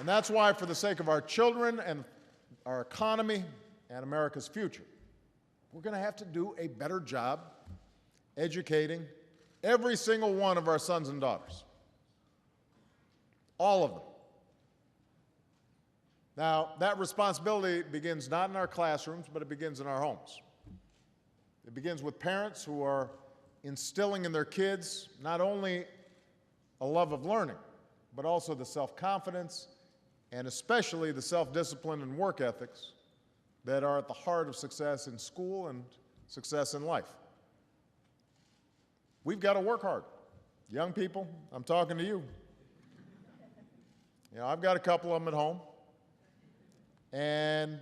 And that's why, for the sake of our children and our economy and America's future, we're going to have to do a better job educating every single one of our sons and daughters. All of them. Now, that responsibility begins not in our classrooms, but it begins in our homes. It begins with parents who are instilling in their kids not only a love of learning, but also the self-confidence and especially the self-discipline and work ethics that are at the heart of success in school and success in life. We've got to work hard. Young people, I'm talking to you. I've got a couple of them at home. And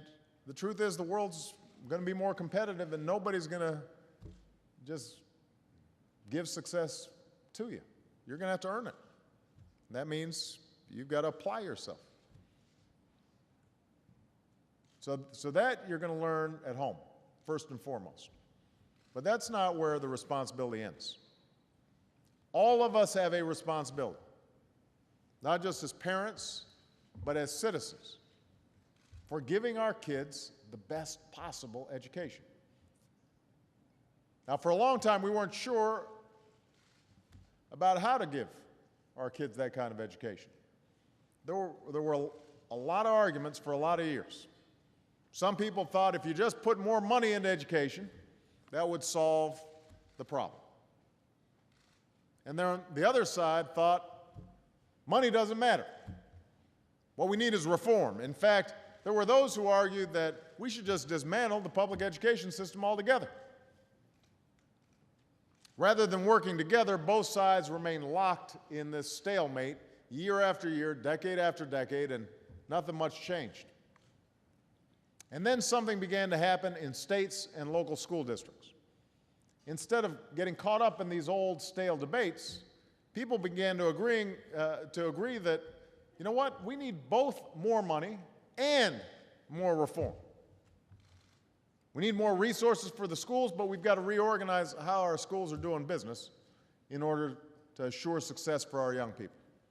the truth is the world's going to be more competitive, and nobody's going to just give success to you. You're going to have to earn it. That means you've got to apply yourself. So that you're going to learn at home, first and foremost. But that's not where the responsibility ends. All of us have a responsibility, not just as parents, but as citizens, for giving our kids the best possible education. Now, for a long time, we weren't sure about how to give our kids that kind of education. There were a lot of arguments for a lot of years. Some people thought if you just put more money into education, that would solve the problem. And then the other side thought money doesn't matter. What we need is reform. In fact, there were those who argued that we should just dismantle the public education system altogether. Rather than working together, both sides remain locked in this stalemate year after year, decade after decade, and nothing much changed. And then something began to happen in states and local school districts. Instead of getting caught up in these old, stale debates, people began to agree that, you know what, we need both more money and more reform. We need more resources for the schools, but we've got to reorganize how our schools are doing business in order to assure success for our young people.